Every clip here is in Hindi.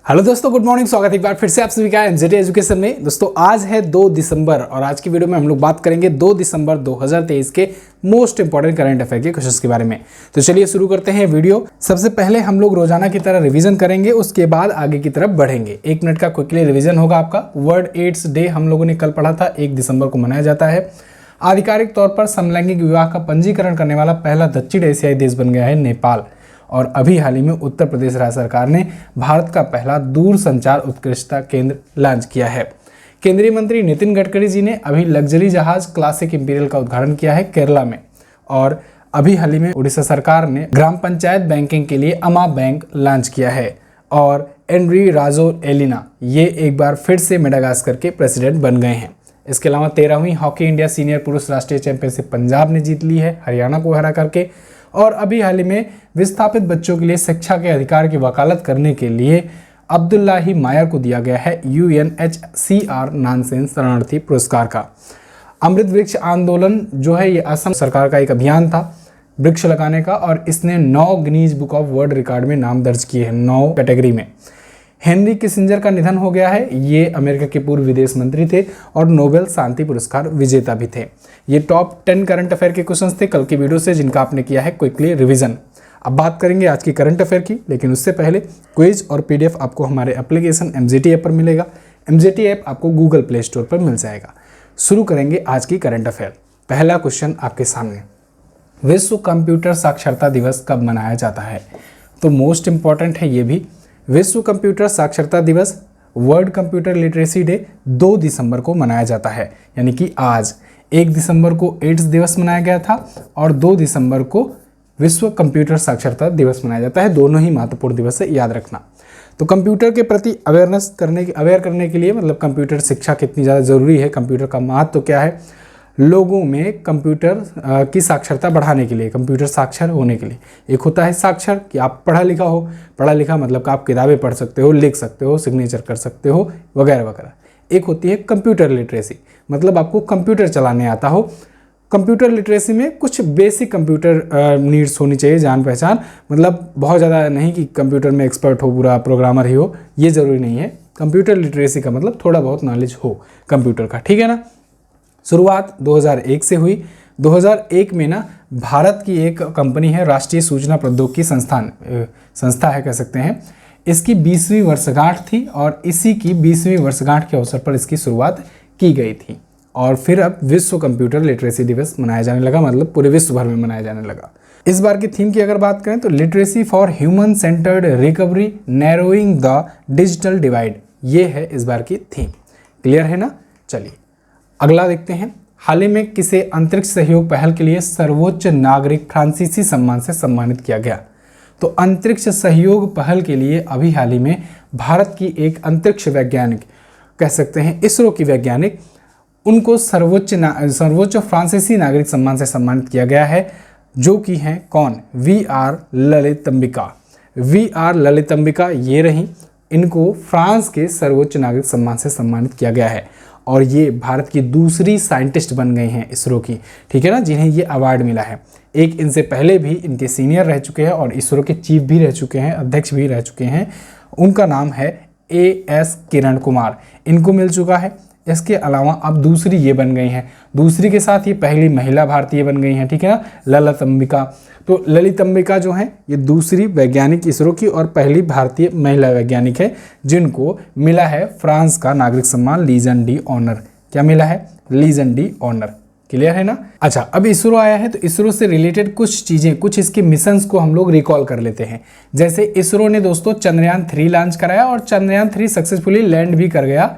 हेलो दोस्तों, गुड मॉर्निंग। स्वागत है एक बार फिर से आप सभी का एनजेटी एजुकेशन में। दोस्तों आज है 2 दिसंबर और आज की वीडियो में हम लोग बात करेंगे 2 दिसंबर 2023 के मोस्ट इंपॉर्टेंट करंट अफेयर के क्वेश्चंस के बारे में। तो चलिए शुरू करते हैं वीडियो। सबसे पहले हम लोग रोजाना की तरह रिवीजन करेंगे, उसके बाद आगे की तरफ बढ़ेंगे। 1 मिनट का क्विकली रिवीजन होगा आपका। वर्ल्ड एड्स डे हम लोगों ने कल पढ़ा था, 1 दिसंबर को मनाया जाता है। आधिकारिक तौर पर समलैंगिक विवाह का पंजीकरण करने वाला पहला दक्षिण एशियाई देश बन गया है नेपाल। और अभी हाल ही में उत्तर प्रदेश राज्य सरकार ने भारत का पहला दूर संचार उत्कृष्टता केंद्र लॉन्च किया है। केंद्रीय मंत्री नितिन गडकरी जी ने अभी लग्जरी जहाज क्लासिक इंपीरियल का उद्घाटन किया है केरला में। और अभी हाल ही में उड़ीसा सरकार ने ग्राम पंचायत बैंकिंग के लिए अमा बैंक लॉन्च किया है। और एनरी राजोएलिना ये एक बार फिर से मेडागास्कर के प्रेसिडेंट बन गए हैं। इसके अलावा 13वीं हॉकी इंडिया सीनियर पुरुष राष्ट्रीय चैंपियनशिप पंजाब ने जीत ली है हरियाणा को हरा करके। और अभी हाल ही में विस्थापित बच्चों के लिए शिक्षा के अधिकार की वकालत करने के लिए अब्दुल्लाही मायर को दिया गया है UNHCR नानसेन शरणार्थी पुरस्कार का। अमृत वृक्ष आंदोलन जो है ये असम सरकार का एक अभियान था वृक्ष लगाने का, और इसने 9 Guinness book of world record में नाम दर्ज किए हैं 9 कैटेगरी में। हेनरी किसिंजर का निधन हो गया है। ये अमेरिका के पूर्व विदेश मंत्री थे और नोबेल शांति पुरस्कार विजेता भी थे। ये टॉप 10 करंट अफेयर के क्वेश्चंस थे कल की वीडियो से, जिनका आपने किया है क्विकली रिवीजन। अब बात करेंगे आज की करंट अफेयर की, लेकिन उससे पहले क्विज और PDF आपको हमारे एप्लीकेशन MGT ऐप पर मिलेगा। MGT ऐप आपको गूगल प्ले स्टोर पर मिल जाएगा। शुरू करेंगे आज की करंट अफेयर। पहला क्वेश्चन आपके सामने, विश्व कंप्यूटर साक्षरता दिवस कब मनाया जाता है? तो मोस्ट इंपॉर्टेंट है ये भी। विश्व कंप्यूटर साक्षरता दिवस वर्ल्ड कंप्यूटर लिटरेसी डे 2 दिसंबर को मनाया जाता है, यानी कि आज 1 दिसंबर को एड्स दिवस मनाया गया था और 2 दिसंबर को विश्व कंप्यूटर साक्षरता दिवस मनाया जाता है। दोनों ही महत्वपूर्ण दिवस है, याद रखना। तो कंप्यूटर के प्रति अवेयर करने के लिए, मतलब कंप्यूटर शिक्षा कितनी ज़्यादा ज़रूरी है, कंप्यूटर का महत्व क्या है, लोगों में कंप्यूटर की साक्षरता बढ़ाने के लिए, कंप्यूटर साक्षर होने के लिए। एक होता है साक्षर कि आप पढ़ा लिखा हो, पढ़ा लिखा मतलब कि आप किताबें पढ़ सकते हो, लिख सकते हो, सिग्नेचर कर सकते हो वगैरह वगैरह। एक होती है कंप्यूटर लिटरेसी, मतलब आपको कंप्यूटर चलाने आता हो। कंप्यूटर लिटरेसी में कुछ बेसिक कंप्यूटर नीड्स होनी चाहिए, जान पहचान, मतलब बहुत ज़्यादा नहीं कि कंप्यूटर में एक्सपर्ट हो, पूरा प्रोग्रामर ही हो, ये ज़रूरी नहीं है। कंप्यूटर लिटरेसी का मतलब थोड़ा बहुत नॉलेज हो कंप्यूटर का, ठीक है ना। शुरुआत 2001 से हुई। 2001 में ना भारत की एक कंपनी है राष्ट्रीय सूचना प्रौद्योगिकी संस्था है कह सकते हैं, इसकी 20वीं वर्षगांठ थी और इसी की 20वीं वर्षगांठ के अवसर पर इसकी शुरुआत की गई थी। और फिर अब विश्व कंप्यूटर लिटरेसी दिवस मनाया जाने लगा, मतलब पूरे विश्व भर में मनाया जाने लगा। इस बार की थीम की अगर बात करें तो literacy for human centred recovery narrowing the digital divide, ये है इस बार की थीम। क्लियर है ना। चलिए अगला देखते हैं। हाल ही में किसे अंतरिक्ष सहयोग पहल के लिए सर्वोच्च नागरिक फ्रांसीसी सम्मान से सम्मानित किया गया? तो अंतरिक्ष सहयोग पहल के लिए अभी हाल ही में भारत की एक अंतरिक्ष वैज्ञानिक कह सकते हैं इसरो की वैज्ञानिक, उनको सर्वोच्च फ्रांसीसी नागरिक सम्मान से सम्मानित किया गया है, जो कि हैं कौन? VR ललितंबिका। VR ललितंबिका ये रही, इनको फ्रांस के सर्वोच्च नागरिक सम्मान से सम्मानित किया गया है और ये भारत की दूसरी साइंटिस्ट बन गई हैं इसरो की, ठीक है ना, जिन्हें ये अवार्ड मिला है। एक इनसे पहले भी इनके सीनियर रह चुके हैं और इसरो के चीफ भी रह चुके हैं, अध्यक्ष भी रह चुके हैं। उनका नाम है AS किरण कुमार, इनको मिल चुका है। इसके अलावा अब दूसरी ये बन गई हैं, दूसरी के साथ ये पहली महिला भारतीय बन गई हैं, ठीक है ना, ललितंबिका। तो ललितंबिका जो हैं ये दूसरी वैज्ञानिक इसरो की और पहली भारतीय महिला वैज्ञानिक है जिनको मिला है फ्रांस का नागरिक सम्मान लीजन डी ऑनर। क्या मिला है? Legion D honour. क्लियर है ना। अच्छा, अब इसरो आया है तो इसरो से रिलेटेड कुछ चीज़ें, कुछ इसके मिशंस को हम लोग रिकॉल कर लेते हैं। जैसे इसरो ने दोस्तों चंद्रयान 3 लॉन्च कराया और चंद्रयान 3 सक्सेसफुली लैंड भी कर गया।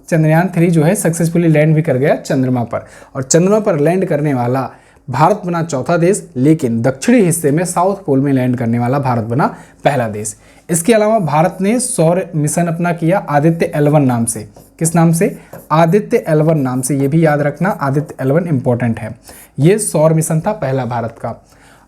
चंद्रयान 3 जो है सक्सेसफुली लैंड भी कर गया चंद्रमा पर, और चंद्रमा पर लैंड करने वाला भारत बना चौथा देश, लेकिन दक्षिणी हिस्से में साउथ पोल में लैंड करने वाला भारत बना पहला देश। इसके अलावा भारत ने सौर मिशन अपना किया आदित्य L1 नाम से। किस नाम से? आदित्य L1 नाम से, ये भी याद रखना, आदित्य L1 इंपॉर्टेंट है। ये सौर मिशन था पहला भारत का।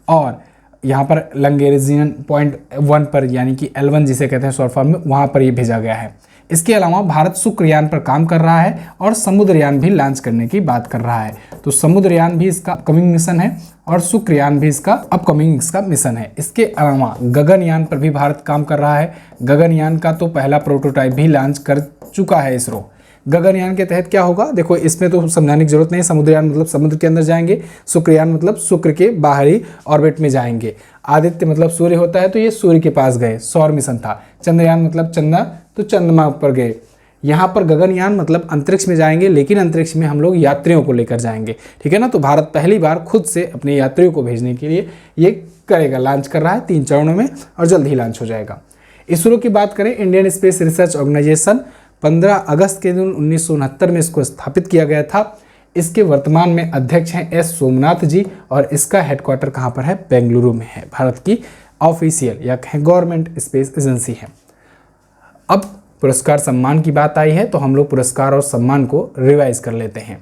और यहाँ पर लंगेरिजियन पॉइंट 1 पर, यानी कि L1 जिसे कहते हैं शॉर्ट फॉर्म में, वहाँ पर ये भेजा गया है। इसके अलावा भारत शुक्रयान पर काम कर रहा है और समुद्रयान भी लॉन्च करने की बात कर रहा है। तो समुद्रयान भी इसका अपकमिंग मिशन है और शुक्रयान भी इसका अपकमिंग इसका मिशन है। इसके अलावा गगनयान पर भी भारत काम कर रहा है। गगनयान का तो पहला प्रोटोटाइप भी लॉन्च कर चुका है इसरो। गगनयान के तहत क्या होगा, देखो इसमें तो समझाने की जरूरत नहीं। समुद्रयान मतलब समुद्र के अंदर जाएंगे, शुक्रयान मतलब शुक्र के बाहरी ऑर्बिट में जाएंगे। आदित्य मतलब सूर्य होता है, तो ये सूर्य के पास गए, सौर मिशन था। चंद्रयान मतलब चंद्रमा, तो चंद्रमा पर गए। यहाँ पर गगनयान मतलब अंतरिक्ष में जाएंगे, लेकिन अंतरिक्ष में हम लोग यात्रियों को लेकर जाएंगे, ठीक है ना। तो भारत पहली बार खुद से अपने यात्रियों को भेजने के लिए ये करेगा, लॉन्च कर रहा है 3 चरणों में और जल्द ही लॉन्च हो जाएगा। इसरो की बात करें, इंडियन स्पेस रिसर्च ऑर्गेनाइजेशन 15 अगस्त के दिन 1969 में इसको स्थापित किया गया था। इसके वर्तमान में अध्यक्ष हैं एस सोमनाथ जी और इसका हेडक्वार्टर कहाँ पर है, बेंगलुरु में है। भारत की ऑफिशियल या कहें गवर्नमेंट स्पेस एजेंसी है। अब पुरस्कार सम्मान की बात आई है, तो हम लोग पुरस्कार और सम्मान को रिवाइज कर लेते हैं।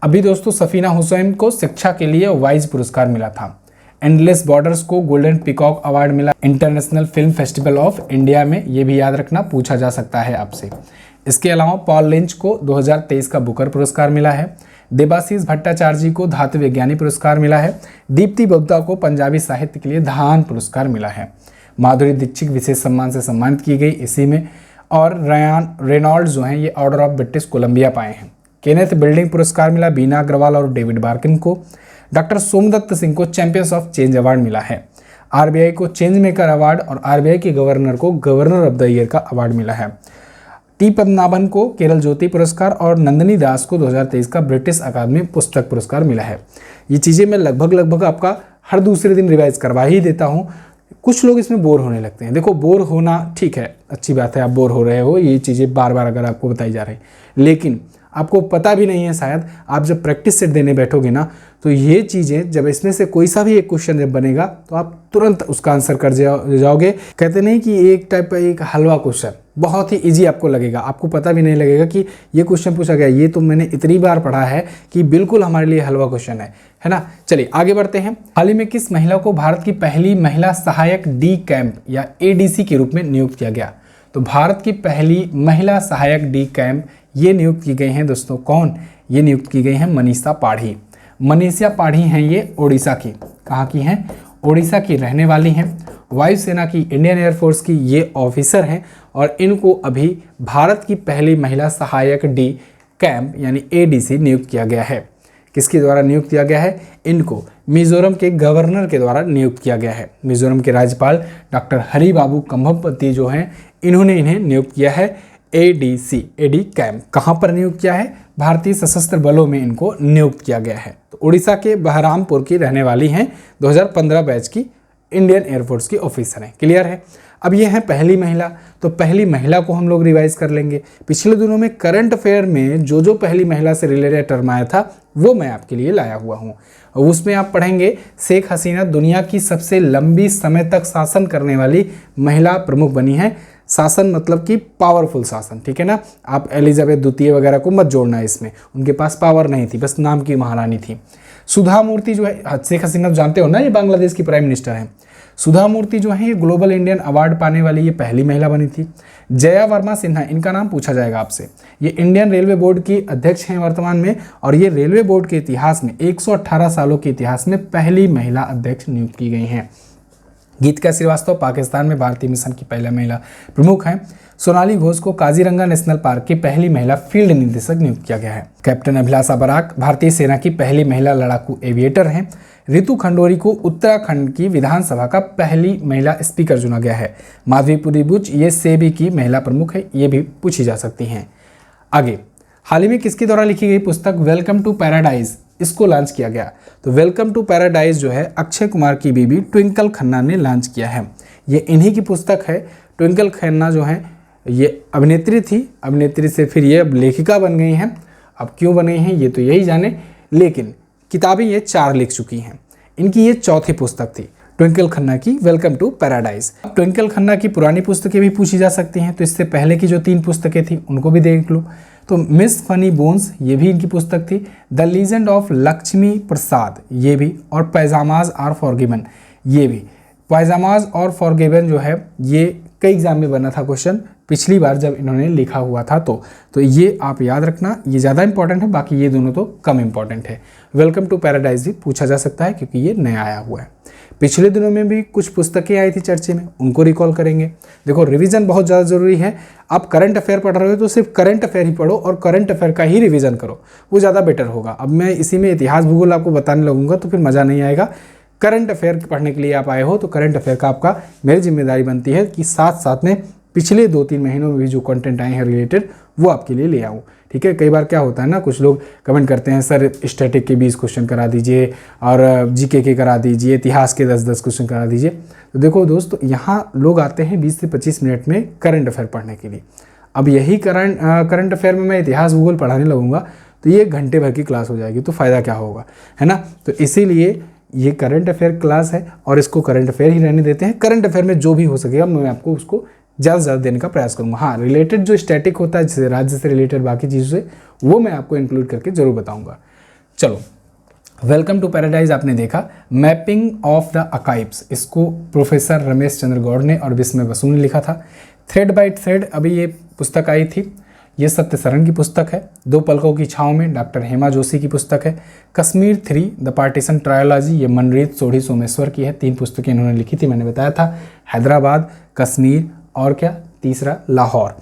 अभी दोस्तों सफीना हुसैन को शिक्षा के लिए वाइज पुरस्कार मिला था। एंडलेस बॉर्डर्स को गोल्डन पीकॉक अवार्ड मिला international film festival of India में, ये भी याद रखना, पूछा जा सकता है आपसे। इसके अलावा पॉल लिंच को 2023 का बुकर पुरस्कार मिला है। देबाशीष भट्टाचार्य जी को धातु विज्ञानी पुरस्कार मिला है। दीप्ति गुप्ता को पंजाबी साहित्य के लिए धान पुरस्कार मिला है। माधुरी दीक्षित विशेष सम्मान से सम्मानित की गई इसी में। और रयान रेनॉल्ड्स जो हैं ये ऑर्डर ऑफ ब्रिटिश कोलंबिया पाए हैं। केनेथ बिल्डिंग पुरस्कार मिला बीना अग्रवाल और डेविड बार्किन को। डॉक्टर सोमदत्त सिंह को चैंपियंस ऑफ चेंज अवार्ड मिला है। आरबीआई को चेंज मेकर अवार्ड और आरबीआई के गवर्नर को गवर्नर ऑफ द ईयर का अवार्ड मिला है। टी पद्मनाभन को केरल ज्योति पुरस्कार और नंदिनी दास को 2023 का ब्रिटिश अकादमी पुस्तक पुरस्कार मिला है। ये चीज़ें मैं लगभग आपका हर दूसरे दिन रिवाइज करवा ही देता हूँ। कुछ लोग इसमें बोर होने लगते हैं। देखो बोर होना ठीक है, अच्छी बात है, आप बोर हो रहे हो, ये चीज़ें बार बार अगर आपको बताई जा रही, लेकिन आपको पता भी नहीं है शायद, आप जब प्रैक्टिस सेट देने बैठोगे ना, तो ये चीज़ें जब इसमें से कोई सा भी एक क्वेश्चन जब बनेगा तो आप तुरंत उसका आंसर कर जाओगे। कहते नहीं कि एक टाइप का एक हलवा क्वेश्चन बहुत ही इजी आपको लगेगा, आपको पता भी नहीं लगेगा कि ये क्वेश्चन पूछा गया, ये तो मैंने इतनी बार पढ़ा है कि बिल्कुल हमारे लिए हलवा क्वेश्चन है ना। चलिए आगे बढ़ते हैं। हाल ही में किस महिला को भारत की पहली महिला सहायक डी कैंप या एडीसी के रूप में नियुक्त किया गया? तो भारत की पहली महिला सहायक डी कैंप ये नियुक्त की गई हैं दोस्तों, कौन? ये नियुक्त की गई हैं मनीषा पाढ़ी। मनीषा पाढ़ी हैं ये ओडिशा की, कहाँ की हैं? ओडिशा की रहने वाली हैं। वायुसेना की, इंडियन एयरफोर्स की ये ऑफिसर हैं और इनको अभी भारत की पहली महिला सहायक डी कैंप यानी एडीसी नियुक्त किया गया है। किसके द्वारा नियुक्त किया गया है? इनको मिजोरम के गवर्नर के द्वारा नियुक्त किया गया है। मिजोरम के राज्यपाल डॉक्टर हरिबाबू कंभमपति जो हैं, इन्होंने इन्हें नियुक्त किया है एडीसी, एडी कैंप। कहाँ पर नियुक्त किया है? भारतीय सशस्त्र बलों में इनको नियुक्त किया गया है। तो उड़ीसा के बहरामपुर की रहने वाली हैं, 2015 बैच की इंडियन एयरफोर्स की ऑफिसर हैं। क्लियर है? अब ये है पहली महिला, तो पहली महिला को हम लोग रिवाइज कर लेंगे। पिछले दिनों में करंट अफेयर में जो पहली महिला से रिलेटेड टर्म आया था वो मैं आपके लिए लाया हुआ हूँ। उसमें आप पढ़ेंगे शेख हसीना दुनिया की सबसे लंबी समय तक शासन करने वाली महिला प्रमुख बनी है। शासन मतलब कि पावरफुल शासन, ठीक है ना। आप एलिजाबेथ द्वितीय वगैरह को मत जोड़ना इसमें, उनके पास पावर नहीं थी, बस नाम की महारानी थी। सुधा मूर्ति जो है, शेख हसीना जानते हो ना, ये बांग्लादेश की प्राइम मिनिस्टर हैं। सुधा मूर्ति जो है ये ग्लोबल इंडियन अवार्ड पाने वाली ये पहली महिला बनी थी। जया वर्मा सिन्हा, इनका नाम पूछा जाएगा आपसे। ये इंडियन रेलवे बोर्ड की अध्यक्ष हैं वर्तमान में और ये रेलवे बोर्ड के इतिहास में 118 सालों के इतिहास में पहली महिला अध्यक्ष नियुक्त की गई हैं। गीतिका श्रीवास्तव पाकिस्तान में भारतीय मिशन की पहला महिला प्रमुख हैं। सोनाली घोष को काजीरंगा नेशनल पार्क की पहली महिला फील्ड निदेशक नियुक्त किया गया है। कैप्टन अभिलाषा बराक भारतीय सेना की पहली महिला लड़ाकू एविएटर हैं। रितु खंडोरी को उत्तराखंड की विधानसभा का पहली महिला स्पीकर चुना गया है। माधवीपुरी बुच ये सेबी की महिला प्रमुख है, ये भी पूछी जा सकती हैं। आगे, हाल ही में किसके द्वारा लिखी गई पुस्तक वेलकम टू पैराडाइज, इसको लॉन्च किया गया? तो वेलकम टू पैराडाइज जो है अक्षय कुमार की बीबी ट्विंकल खन्ना ने लॉन्च किया है। ये इन्हीं की पुस्तक है। ट्विंकल खन्ना जो है ये अभिनेत्री थी, अभिनेत्री से फिर ये अब लेखिका बन गई हैं। अब क्यों बन गई हैं ये तो यही जाने, लेकिन किताबें ये 4 लिख चुकी हैं। इनकी ये चौथी पुस्तक थी ट्विंकल खन्ना की Welcome to Paradise. Twinkle Khanna की पुरानी पुस्तकें भी पूछी जा सकती हैं, तो इससे पहले की जो 3 पुस्तकें थी उनको भी देख लो। तो मिस फनी बोन्स ये भी इनकी पुस्तक थी। द लीजेंड ऑफ लक्ष्मी प्रसाद ये भी, और पैजामाज आर फॉरगिवन ये भी। पैजामाज और फॉरगिवन जो है ये कई एग्जाम में बना था क्वेश्चन, पिछली बार जब इन्होंने लिखा हुआ था तो ये आप याद रखना, ये ज़्यादा इंपॉर्टेंट है, बाकी ये दोनों तो कम इंपॉर्टेंट है। वेलकम टू पैराडाइज भी पूछा जा सकता है क्योंकि ये नया आया हुआ है। पिछले दिनों में भी कुछ पुस्तकें आई थी चर्चे में, उनको रिकॉल करेंगे। देखो रिवीजन बहुत ज़्यादा ज़रूरी है। आप करंट अफेयर पढ़ रहे हो तो सिर्फ करंट अफेयर ही पढ़ो और करंट अफेयर का ही रिवीजन करो, वो ज़्यादा बेटर होगा। अब मैं इसी में इतिहास भूगोल आपको बताने लगूंगा तो फिर मज़ा नहीं आएगा। करंट अफेयर पढ़ने के लिए आप आए हो तो करंट अफेयर का आपका मेरी जिम्मेदारी बनती है कि साथ साथ में पिछले 2-3 महीनों में भी जो कंटेंट आए हैं रिलेटेड वो आपके लिए ले आऊँ। ठीक है, कई बार क्या होता है ना, कुछ लोग कमेंट करते हैं सर स्टैटिक के 20 क्वेश्चन करा दीजिए और जीके के करा दीजिए, इतिहास के 10-10 क्वेश्चन करा दीजिए। तो देखो दोस्तों, यहाँ लोग आते हैं 20 से 25 मिनट में करंट अफेयर पढ़ने के लिए। अब यही करंट अफेयर में मैं इतिहास भूगोल पढ़ाने लगूंगा तो ये घंटे भर की क्लास हो जाएगी, तो फ़ायदा क्या होगा, है ना। तो इसीलिए ये करंट अफेयर क्लास है और इसको करंट अफेयर ही रहने देते हैं। करंट अफेयर में जो भी हो सकेगा मैं आपको उसको ज़्यादा से ज़्यादा देने का प्रयास करूँगा। हाँ, रिलेटेड जो स्टैटिक होता है जैसे राज्य से रिलेटेड बाकी चीज़ों से, वो मैं आपको इंक्लूड करके ज़रूर बताऊँगा। चलो, वेलकम टू पैराडाइज आपने देखा। मैपिंग ऑफ द आर्काइव्स, इसको प्रोफेसर रमेश चंद्र गौड़ ने और विस्मय बसु ने लिखा था। थ्रेड बाय थ्रेड अभी ये पुस्तक आई थी, ये सत्य सरन की पुस्तक है। दो पलकों की छाँव में डॉक्टर हेमा जोशी की पुस्तक है। कश्मीर 3 द पार्टीशन ट्रायोलॉजी, ये मनरीत सोढ़ी सोमेश्वर की है। 3 पुस्तकें इन्होंने लिखी थी, मैंने बताया था। हैदराबाद, कश्मीर और क्या तीसरा Lahore.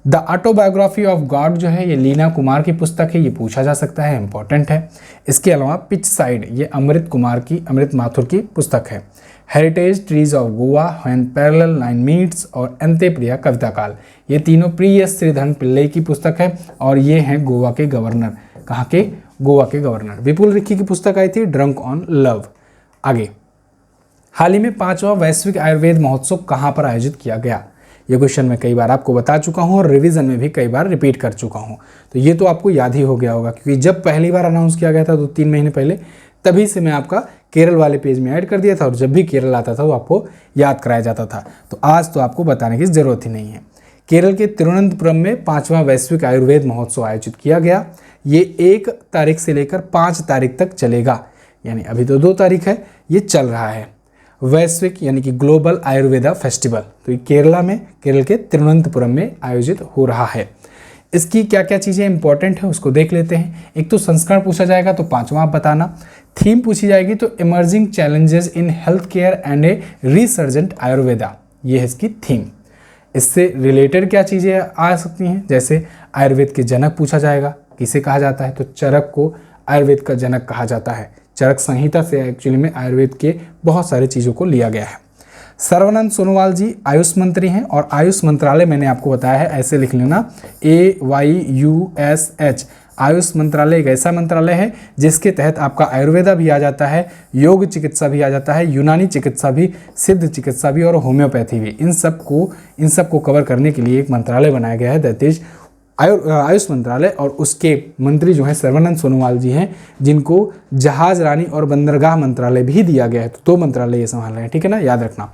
The autobiography of God जो है ये लीना कुमार की पुस्तक है, ये पूछा जा सकता है, इंपॉर्टेंट है। इसके अलावा पिच साइड, ये अमृत माथुर की पुस्तक है। Heritage trees of Goa, when parallel line meets और अंत्यप्रिया कविता काल, ये तीनों प्रिय श्रीधर पिल्लई की पुस्तक है और ये हैं गोवा के गवर्नर। कहाँ के? गोवा के गवर्नर। विपुल रिक्की की पुस्तक आई थी ड्रंक ऑन लव। आगे, हाल ही में 5वां वैश्विक आयुर्वेद महोत्सव कहाँ पर आयोजित किया गया? ये क्वेश्चन मैं कई बार आपको बता चुका हूँ और रिवीजन में भी कई बार रिपीट कर चुका हूँ, तो ये तो आपको याद ही हो गया होगा क्योंकि जब पहली बार अनाउंस किया गया था 2-3 महीने पहले, तभी से मैं आपका केरल वाले पेज में ऐड कर दिया था और जब भी केरल आता था वो आपको याद कराया जाता था। तो आज तो आपको बताने की ज़रूरत ही नहीं है। केरल के तिरुवनंतपुरम में 5वां वैश्विक आयुर्वेद महोत्सव आयोजित किया गया। ये 1 तारीख से लेकर 5 तारीख तक चलेगा, यानी अभी तो 2 तारीख है, ये चल रहा है। वैश्विक यानी कि ग्लोबल आयुर्वेदा फेस्टिवल, तो ये केरल के तिरुवनंतपुरम में आयोजित हो रहा है। इसकी क्या क्या चीज़ें इंपॉर्टेंट है उसको देख लेते हैं। एक तो संस्करण पूछा जाएगा तो 5वां आप बताना। थीम पूछी जाएगी तो emerging challenges in health care and A resurgent Ayurveda, ये है इसकी थीम। इससे रिलेटेड क्या चीज़ें आ सकती हैं, जैसे आयुर्वेद के जनक पूछा जाएगा, किसे कहा जाता है, तो चरक को आयुर्वेद का जनक कहा जाता है। चरक संहिता से एक्चुअली में आयुर्वेद के बहुत सारी चीज़ों को लिया गया है। सर्वानंद सोनोवाल जी आयुष मंत्री हैं और आयुष मंत्रालय मैंने आपको बताया है, ऐसे लिख लेना AYUSH। आयुष मंत्रालय एक ऐसा मंत्रालय है जिसके तहत आपका आयुर्वेदा भी आ जाता है, योग चिकित्सा भी आ जाता है, यूनानी चिकित्सा भी, सिद्ध चिकित्सा भी और होम्योपैथी भी। इन सबको कवर करने के लिए एक मंत्रालय बनाया गया है, दैट इज आयुष मंत्रालय। और उसके मंत्री जो हैं सर्वानंद सोनोवाल जी हैं, जिनको जहाज रानी और बंदरगाह मंत्रालय भी दिया गया है। तो 2 मंत्रालय ये संभाल रहे हैं, ठीक है ना, याद रखना।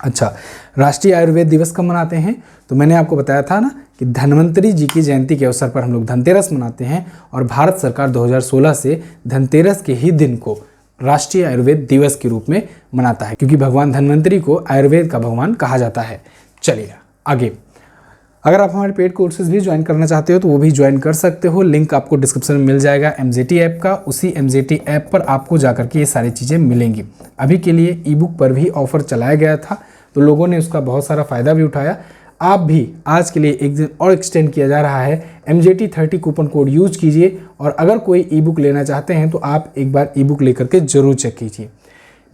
अच्छा, राष्ट्रीय आयुर्वेद दिवस कब मनाते हैं? तो मैंने आपको बताया था ना कि धन्वंतरी जी की जयंती के अवसर पर हम लोग धनतेरस मनाते हैं और भारत सरकार 2016 से धनतेरस के ही दिन को राष्ट्रीय आयुर्वेद दिवस के रूप में मनाता है, क्योंकि भगवान धन्वंतरी को आयुर्वेद का भगवान कहा जाता है। चलिए आगे, अगर आप हमारे पेड कोर्सेज भी ज्वाइन करना चाहते हो तो वो भी ज्वाइन कर सकते हो। लिंक आपको डिस्क्रिप्शन में मिल जाएगा MZT ऐप का। उसी MZT ऐप पर आपको जाकर के ये सारी चीज़ें मिलेंगी। अभी के लिए ई बुक पर भी ऑफर चलाया गया था तो लोगों ने उसका बहुत सारा फ़ायदा भी उठाया। आप भी आज के लिए एक दिन और एक्सटेंड किया जा रहा है, MZT30 कूपन कोड यूज कीजिए और अगर कोई ई बुक लेना चाहते हैं तो आप एक बार ई बुक लेकर के जरूर चेक कीजिए।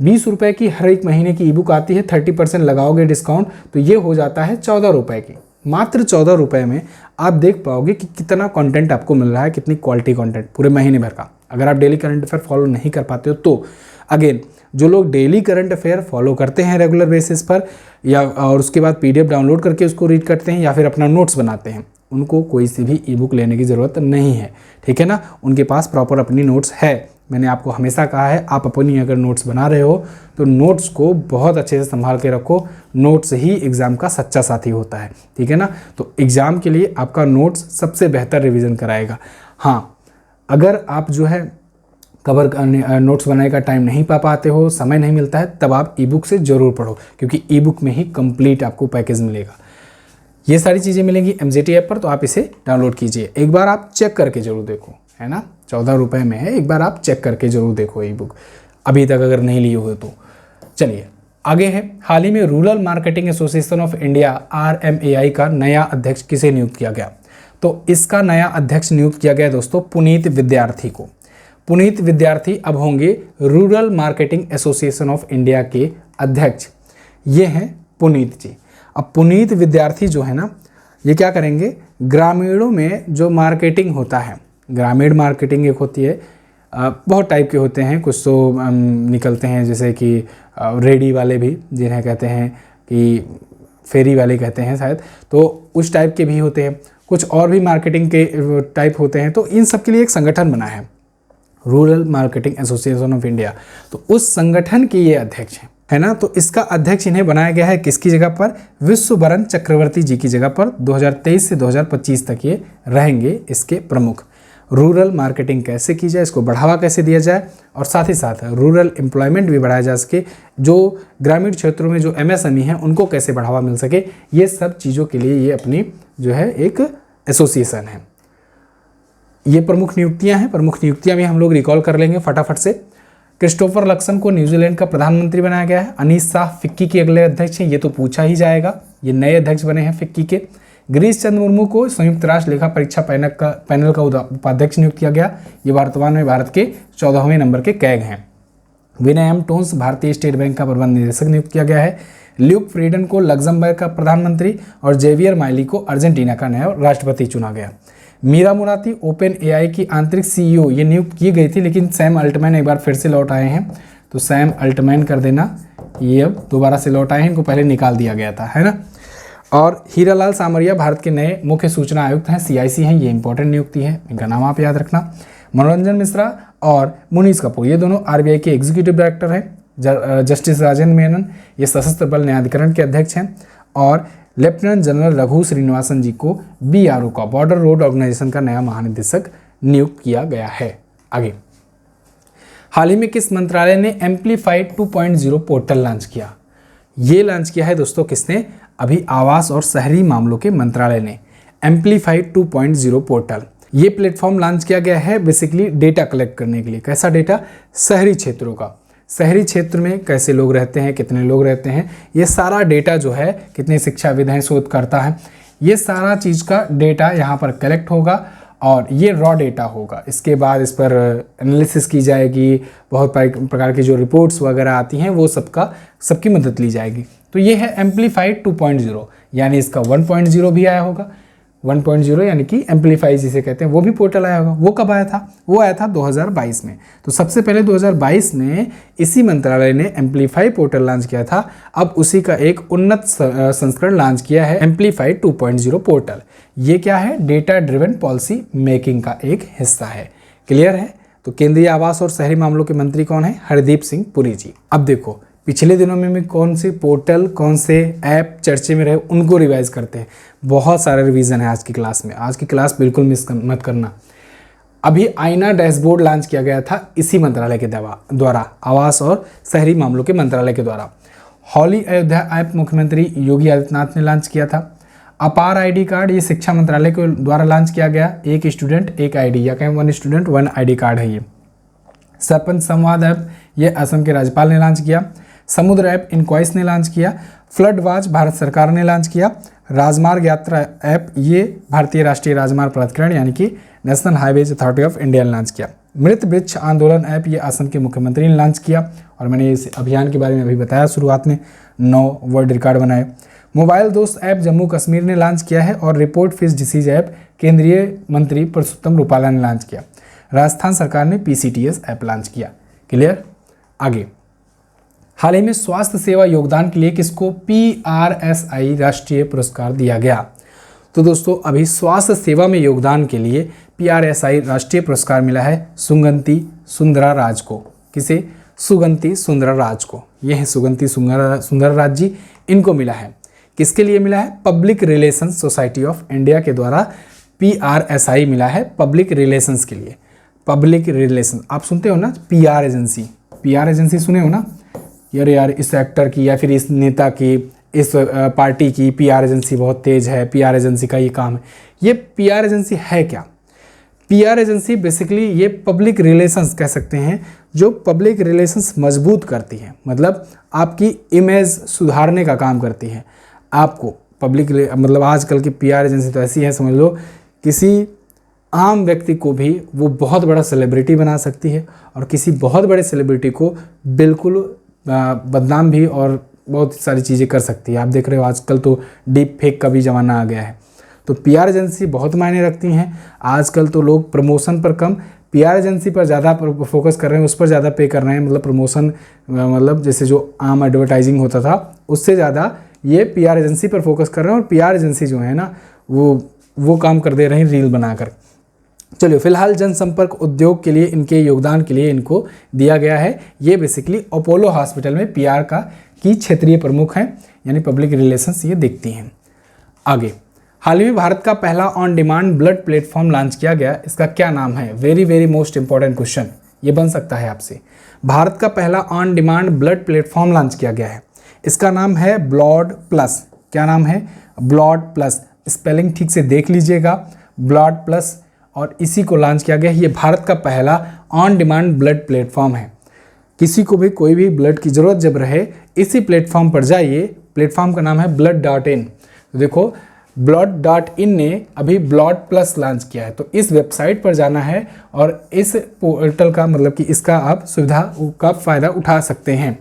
20 रुपये की हर एक महीने की ई बुक आती है, 30% लगाओगे डिस्काउंट तो ये हो जाता है 14 रुपये की। मात्र 14 रुपये में आप देख पाओगे कि कितना कंटेंट आपको मिल रहा है, कितनी क्वालिटी कंटेंट पूरे महीने भर का। अगर आप डेली करंट अफेयर फॉलो नहीं कर पाते हो तो अगेन, जो लोग डेली करंट अफेयर फॉलो करते हैं रेगुलर बेसिस पर या और उसके बाद PDF डाउनलोड करके उसको रीड करते हैं या फिर अपना नोट्स बनाते हैं, उनको कोई सी भी ई बुक लेने की ज़रूरत नहीं है, ठीक है ना। उनके पास प्रॉपर अपनी नोट्स है। मैंने आपको हमेशा कहा है, आप अपनी अगर नोट्स बना रहे हो तो नोट्स को बहुत अच्छे से संभाल के रखो। नोट्स ही एग्ज़ाम का सच्चा साथी होता है, ठीक है ना। तो एग्ज़ाम के लिए आपका नोट्स सबसे बेहतर रिवीजन कराएगा। हाँ, अगर आप जो है कवर नोट्स बनाने का टाइम नहीं पा पाते हो, समय नहीं मिलता है, तब आप ई बुक से ज़रूर पढ़ो क्योंकि ई बुक में ही कंप्लीट आपको पैकेज मिलेगा। ये सारी चीज़ें मिलेंगी MZT ऐप पर, तो आप इसे डाउनलोड कीजिए। एक बार आप चेक करके जरूर देखो, है ना, 14 रुपये में है, एक बार आप चेक करके जरूर देखो ई बुक अभी तक अगर नहीं लिए हुए तो। चलिए आगे है, हाल ही में rural marketing association of India RMAI का नया अध्यक्ष किसे नियुक्त किया गया? तो इसका नया अध्यक्ष नियुक्त किया गया दोस्तों पुनीत विद्यार्थी को। पुनीत विद्यार्थी अब होंगे rural marketing association of India के अध्यक्ष। ये हैं पुनीत जी। अब पुनीत विद्यार्थी जो है ना, ये क्या करेंगे, ग्रामीणों में जो मार्केटिंग होता है, ग्रामीण मार्केटिंग एक होती है, बहुत टाइप के होते हैं, कुछ तो निकलते हैं जैसे कि रेडी वाले भी, जिन्हें कहते हैं कि फेरी वाले कहते हैं शायद, तो उस टाइप के भी होते हैं, कुछ और भी मार्केटिंग के टाइप होते हैं। तो इन सब के लिए एक संगठन बना है rural marketing association of India, तो उस संगठन के ये अध्यक्ष हैं, है ना। तो इसका अध्यक्ष इन्हें बनाया गया है किसकी जगह पर? विश्वभरण चक्रवर्ती जी की जगह पर। 2023 से 2025 तक ये रहेंगे इसके प्रमुख। रूरल मार्केटिंग कैसे की जाए, इसको बढ़ावा कैसे दिया जाए, और साथ ही साथ रूरल एम्प्लॉयमेंट भी बढ़ाया जा सके, जो ग्रामीण क्षेत्रों में जो MSME हैं उनको कैसे बढ़ावा मिल सके, ये सब चीज़ों के लिए ये अपनी जो है एक एसोसिएशन है। ये प्रमुख नियुक्तियां हैं, प्रमुख नियुक्तियां भी हम लोग रिकॉल कर लेंगे फटाफट से। क्रिस्टोफर लक्सन को न्यूजीलैंड का प्रधानमंत्री बनाया गया है। अनीस शाह फिक्की के अगले अध्यक्ष हैं, ये तो पूछा ही जाएगा, ये नए अध्यक्ष बने हैं फिक्की के। गिरीश चंद्र मुर्मू को संयुक्त राष्ट्र लेखा परीक्षा पैनल का उपाध्यक्ष नियुक्त किया गया। ये वर्तमान में भारत के 14वें नंबर के कैग हैं। विनय एम टोन्स भारतीय स्टेट बैंक का प्रबंध निदेशक नियुक्त किया गया है। ल्यूक फ्रीडन को लग्जमबर्ग का प्रधानमंत्री और जेवियर माइली को अर्जेंटीना का नया राष्ट्रपति चुना गया। मीरा मुराती ओपन AI की आंतरिक CEO ये नियुक्त की गई थी, लेकिन सैम अल्टमैन एक बार फिर से लौट आए हैं, तो सैम अल्टमैन कर देना, ये अब दोबारा से लौट आए हैं, इनको पहले निकाल दिया गया था, है ना। और हीरालाल सामरिया भारत के नए मुख्य सूचना आयुक्त हैं, CIC हैं, ये इंपॉर्टेंट नियुक्ति है, इनका नाम आप याद रखना। मनोरंजन मिश्रा और मुनीष कपूर ये दोनों RBI के एग्जीक्यूटिव डायरेक्टर हैं। जस्टिस राजेंद्र मेनन ये सशस्त्र बल न्यायाधिकरण के अध्यक्ष हैं। और लेफ्टिनेंट जनरल रघु श्रीनिवासन जी को BRO का बॉर्डर रोड ऑर्गेनाइजेशन का नया महानिदेशक नियुक्त किया गया है। आगे, हाल ही में किस मंत्रालय ने एम्प्लीफाइड 2.0 पोर्टल लॉन्च किया? ये लॉन्च किया है दोस्तों किसने? अभी आवास और शहरी मामलों के मंत्रालय ने एम्प्लीफाइड 2.0 पोर्टल, ये प्लेटफॉर्म लॉन्च किया गया है बेसिकली डेटा कलेक्ट करने के लिए। कैसा डेटा? शहरी क्षेत्रों का, शहरी क्षेत्र में कैसे लोग रहते हैं, कितने लोग रहते हैं, ये सारा डेटा जो है, कितने शिक्षाविद हैं, शोधकर्ता हैं, ये सारा चीज़ का डेटा यहाँ पर कलेक्ट होगा और ये रॉ डेटा होगा। इसके बाद इस पर एनालिसिस की जाएगी, बहुत प्रकार की जो रिपोर्ट्स वगैरह आती हैं वो सबकी मदद ली जाएगी। तो ये है एम्प्लीफाइड 2.0, यानी इसका 1.0 भी आया होगा। 1.0 यानी कि एम्प्लीफाई जिसे कहते हैं, वो भी पोर्टल आया होगा। वो कब आया था? वो आया था 2022 में। तो सबसे पहले 2022 में इसी मंत्रालय ने एम्प्लीफाई पोर्टल लॉन्च किया था। अब उसी का एक उन्नत संस्करण लॉन्च किया है, एम्प्लीफाई 2.0 पोर्टल। ये क्या है? डेटा ड्रिवन पॉलिसी मेकिंग का एक हिस्सा है। क्लियर है? तो केंद्रीय आवास और शहरी मामलों के मंत्री कौन है? हरदीप सिंह पुरी जी। अब देखो पिछले दिनों में कौन से पोर्टल, कौन से ऐप चर्चे में रहे, उनको रिवाइज करते हैं। बहुत सारा रिवीजन है आज की क्लास में, आज की क्लास बिल्कुल मिस मत करना। अभी आईना डैशबोर्ड लॉन्च किया गया था इसी मंत्रालय के द्वारा, आवास और शहरी मामलों के मंत्रालय के द्वारा। हॉली अयोध्या ऐप मुख्यमंत्री योगी आदित्यनाथ ने लॉन्च किया था। अपार ID कार्ड ये शिक्षा मंत्रालय के द्वारा लॉन्च किया गया। एक स्टूडेंट एक ID, या कहें 1 स्टूडेंट 1 ID कार्ड है ये। सरपंच संवाद ऐप ये असम के राज्यपाल ने लॉन्च किया। समुद्र ऐप इनक्वाइस ने लॉन्च किया। फ्लड वॉच भारत सरकार ने लॉन्च किया। राजमार्ग यात्रा ऐप ये भारतीय राष्ट्रीय राजमार्ग प्राधिकरण यानी कि national highways authority of India ने लॉन्च किया। मृत वृक्ष आंदोलन ऐप ये असम के मुख्यमंत्री ने लॉन्च किया, और मैंने इस अभियान के बारे में अभी बताया शुरुआत में, 9 वर्ल्ड रिकॉर्ड बनाए। मोबाइल दोस्त ऐप जम्मू कश्मीर ने लॉन्च किया है, और रिपोर्ट फिश डिसीज ऐप केंद्रीय मंत्री परसोत्तम रूपाला ने लॉन्च किया। राजस्थान सरकार ने PCTS ऐप लॉन्च किया। क्लियर? आगे, हाल ही में स्वास्थ्य सेवा योगदान के लिए किसको PRSI राष्ट्रीय पुरस्कार दिया गया? तो दोस्तों अभी स्वास्थ्य सेवा में योगदान के लिए PRSI राष्ट्रीय पुरस्कार मिला है सुगंति सुंदरा राज को। किसे? सुगंति सुंदरा राज को। ये है सुगंति सुंदरा राज जी, इनको मिला है। किसके लिए मिला है? Public relations society of India के द्वारा PRSI मिला है पब्लिक रिलेशंस के लिए। पब्लिक रिलेशन आप सुनते हो ना, PR एजेंसी सुने हो ना, यार इस एक्टर की या फिर इस नेता की इस पार्टी की पीआर एजेंसी बहुत तेज़ है, पीआर एजेंसी का ये काम है। ये पीआर एजेंसी है क्या? पीआर एजेंसी बेसिकली ये पब्लिक रिलेशंस कह सकते हैं, जो पब्लिक रिलेशंस मजबूत करती है, मतलब आपकी इमेज सुधारने का काम करती है। आपको पब्लिक मतलब आजकल की पीआर एजेंसी तो ऐसी है, समझ लो किसी आम व्यक्ति को भी वो बहुत बड़ा सेलिब्रिटी बना सकती है और किसी बहुत बड़े सेलिब्रिटी को बिल्कुल बदनाम भी और बहुत सारी चीज़ें कर सकती है। आप देख रहे हो आजकल तो डीप फेक का भी ज़माना आ गया है, तो पीआर एजेंसी बहुत मायने रखती हैं। आजकल तो लोग प्रमोशन पर कम पीआर एजेंसी पर ज़्यादा फोकस कर रहे हैं, उस पर ज़्यादा पे कर रहे हैं। मतलब प्रमोशन मतलब जैसे जो आम एडवर्टाइजिंग होता था उससे ज़्यादा ये पीआर एजेंसी पर फोकस कर रहे हैं, और पीआर एजेंसी जो है ना वो काम कर दे रहे हैं रील बनाकर। चलिए, फिलहाल जनसंपर्क उद्योग के लिए इनके योगदान के लिए इनको दिया गया है। ये बेसिकली अपोलो हॉस्पिटल में पीआर की क्षेत्रीय प्रमुख हैं, यानी पब्लिक रिलेशंस ये देखती हैं। आगे, हाल ही में भारत का पहला on demand blood platform launch किया गया, इसका क्या नाम है? Very very most important question ये बन सकता है आपसे। भारत का पहला on demand blood platform launch किया गया है, इसका नाम है ब्लड प्लस। क्या नाम है? Blood plus. स्पेलिंग ठीक से देख लीजिएगा, ब्लड प्लस, और इसी को लॉन्च किया गया है। ये भारत का पहला ऑन डिमांड ब्लड प्लेटफॉर्म है। किसी को भी कोई भी ब्लड की ज़रूरत जब रहे, इसी प्लेटफॉर्म पर जाइए। प्लेटफॉर्म का नाम है blood.in। तो देखो, blood.in ने अभी ब्लड प्लस लॉन्च किया है, तो इस वेबसाइट पर जाना है और इस पोर्टल का मतलब कि इसका आप सुविधा का फ़ायदा उठा सकते हैं,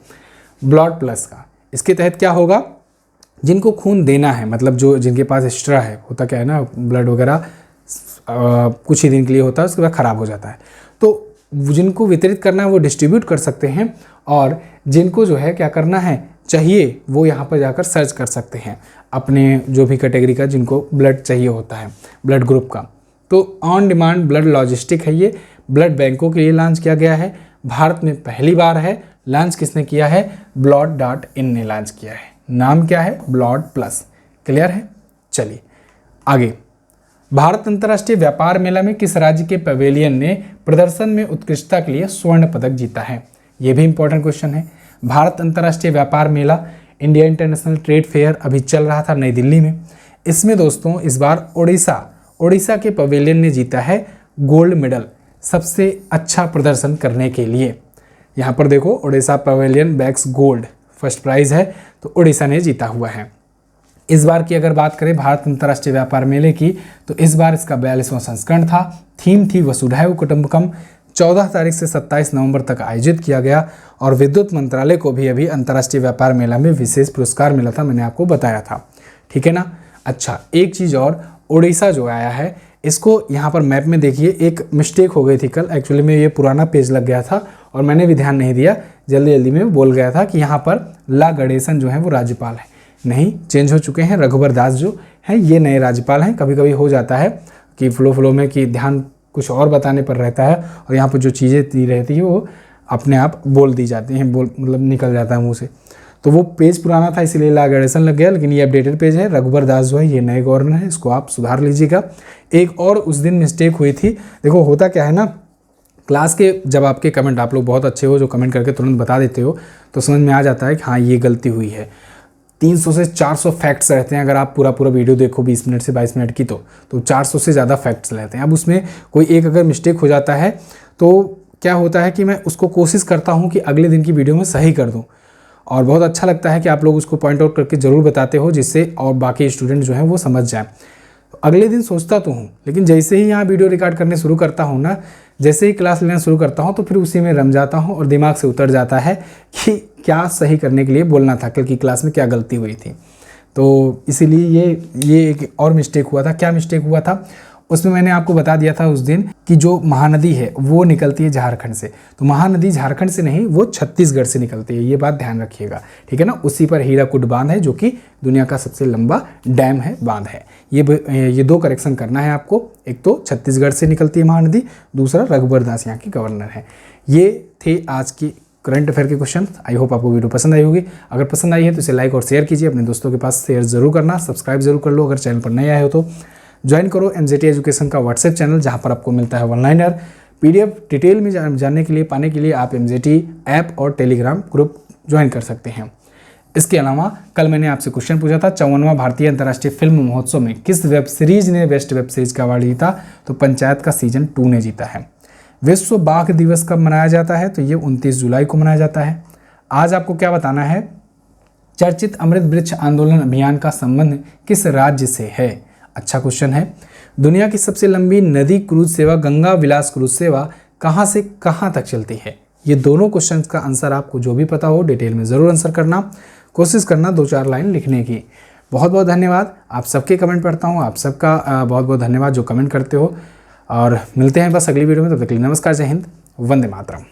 ब्लड प्लस का। इसके तहत क्या होगा, जिनको खून देना है, मतलब जो जिनके पास एक्स्ट्रा है, होता क्या है ना, ब्लड वगैरह कुछ ही दिन के लिए होता है, उसके बाद ख़राब हो जाता है, तो जिनको वितरित करना है वो डिस्ट्रीब्यूट कर सकते हैं, और जिनको जो है क्या करना है चाहिए वो यहाँ पर जाकर सर्च कर सकते हैं अपने जो भी कैटेगरी का जिनको ब्लड चाहिए होता है, ब्लड ग्रुप का। तो ऑन डिमांड ब्लड लॉजिस्टिक है, ये ब्लड बैंकों के लिए लॉन्च किया गया है। भारत में पहली बार है। लॉन्च किसने किया है? blood.in ने लॉन्च किया है। नाम क्या है? Blood plus. क्लियर है? चलिए आगे। भारत अंतर्राष्ट्रीय व्यापार मेला में किस राज्य के पवेलियन ने प्रदर्शन में उत्कृष्टता के लिए स्वर्ण पदक जीता है? यह भी इंपॉर्टेंट क्वेश्चन है। भारत अंतर्राष्ट्रीय व्यापार मेला, इंडिया इंटरनेशनल ट्रेड फेयर अभी चल रहा था नई दिल्ली में। इसमें दोस्तों इस बार ओडिशा के पवेलियन ने जीता है गोल्ड मेडल, सबसे अच्छा प्रदर्शन करने के लिए। यहाँ पर देखो, Odisha pavilion bags gold first prize है, तो ओडिशा ने जीता हुआ है। इस बार की अगर बात करें भारत अंतर्राष्ट्रीय व्यापार मेले की, तो इस बार इसका 42वां संस्करण था। थीम थी वसुधैव कुटुंबकम। 14 तारीख से 27 नवंबर तक आयोजित किया गया, और विद्युत मंत्रालय को भी अभी अंतर्राष्ट्रीय व्यापार मेला में विशेष पुरस्कार मिला था, मैंने आपको बताया था। ठीक है ना? अच्छा, एक चीज़ और, ओडिशा जो आया है, इसको यहाँ पर मैप में देखिए, एक मिस्टेक हो गई थी कल। एक्चुअली में ये पुराना पेज लग गया था और मैंने भी ध्यान नहीं दिया, जल्दी में बोल गया था कि यहाँ पर ला गणेशन जो है वो राज्यपाल है। नहीं, चेंज हो चुके हैं। रघुबर दास जो हैं ये नए राज्यपाल हैं। कभी कभी हो जाता है कि फ्लो में कि ध्यान कुछ और बताने पर रहता है, और यहाँ पर जो चीज़ें दी रहती है वो अपने आप बोल दी जाती हैं, मतलब निकल जाता है मुँह से। तो वो पेज पुराना था इसलिए ला गणेशन लग गया, लेकिन ये अपडेटेड पेज है। रघुबर दास जो है ये नए गवर्नर है, इसको आप सुधार लीजिएगा। एक और उस दिन मिस्टेक हुई थी। देखो होता क्या है ना, क्लास के जब आपके कमेंट, आप लोग बहुत अच्छे हो जो कमेंट करके तुरंत बता देते हो, तो समझ में आ जाता है कि हाँ ये गलती हुई है। 300 से 400 फैक्ट्स रहते हैं, अगर आप पूरा वीडियो देखो 20 मिनट से 22 मिनट की, तो 400 से ज़्यादा फैक्ट्स रहते हैं। अब उसमें कोई एक अगर मिस्टेक हो जाता है तो क्या होता है कि मैं उसको कोशिश करता हूँ कि अगले दिन की वीडियो में सही कर दूँ, और बहुत अच्छा लगता है कि आप लोग उसको पॉइंट आउट करके ज़रूर बताते हो, जिससे और बाकी स्टूडेंट जो हैं वो समझ जाएं। तो अगले दिन सोचता तो हूँ, लेकिन जैसे ही यहाँ वीडियो रिकॉर्ड करने शुरू करता हूँ ना, जैसे ही क्लास लेना शुरू करता हूँ, तो फिर उसी में रम जाता हूँ और दिमाग से उतर जाता है कि क्या सही करने के लिए बोलना था, कल की क्लास में क्या गलती हुई थी। तो इसीलिए ये एक और मिस्टेक हुआ था। क्या मिस्टेक हुआ था उसमें मैंने आपको बता दिया था उस दिन कि जो महानदी है वो निकलती है झारखंड से। तो महानदी झारखंड से नहीं, वो छत्तीसगढ़ से निकलती है, ये बात ध्यान रखिएगा। ठीक है ना? उसी पर हीराकुड बांध है, जो कि दुनिया का सबसे लंबा डैम है, बांध है। ये दो करेक्शन करना है आपको। एक तो छत्तीसगढ़ से निकलती है महानदी, दूसरा रघुबर दास यहाँ की गवर्नर है। ये थे आज की करंट अफेयर के क्वेश्चन। आई होप आपको वीडियो पसंद आई होगी। अगर पसंद आई है तो इसे लाइक और शेयर कीजिए, अपने दोस्तों के पास शेयर जरूर करना, सब्सक्राइब जरूर कर लो। अगर चैनल पर नए आए हो तो ज्वाइन करो एमजेटी एजुकेशन का व्हाट्सएप चैनल, जहां पर आपको मिलता है ऑनलाइनर PDF डिटेल में जानने के लिए, पाने के लिए आप एमजेटी ऐप और टेलीग्राम ग्रुप ज्वाइन कर सकते हैं। इसके अलावा कल मैंने आपसे क्वेश्चन पूछा था 54वां भारतीय अंतर्राष्ट्रीय फिल्म महोत्सव में किस वेब सीरीज ने बेस्ट वेब सीरीज का अवार्ड जीता, तो पंचायत का सीजन 2 ने जीता है। विश्व बाघ दिवस कब मनाया जाता है, तो ये 29 जुलाई को मनाया जाता है। आज आपको क्या बताना है, चर्चित अमृत वृक्ष आंदोलन अभियान का संबंध किस राज्य से है। अच्छा क्वेश्चन है। दुनिया की सबसे लंबी नदी क्रूज सेवा गंगा विलास क्रूज सेवा कहाँ से कहाँ तक चलती है। ये दोनों क्वेश्चंस का आंसर आपको जो भी पता हो डिटेल में ज़रूर आंसर करना, कोशिश करना 2-4 लाइन लिखने की। बहुत बहुत धन्यवाद, आप सबके कमेंट पढ़ता हूँ, आप सबका बहुत बहुत धन्यवाद जो कमेंट करते हो, और मिलते हैं बस अगली वीडियो में। तब तक के लिए नमस्कार, जय हिंद, वंदे मातरम।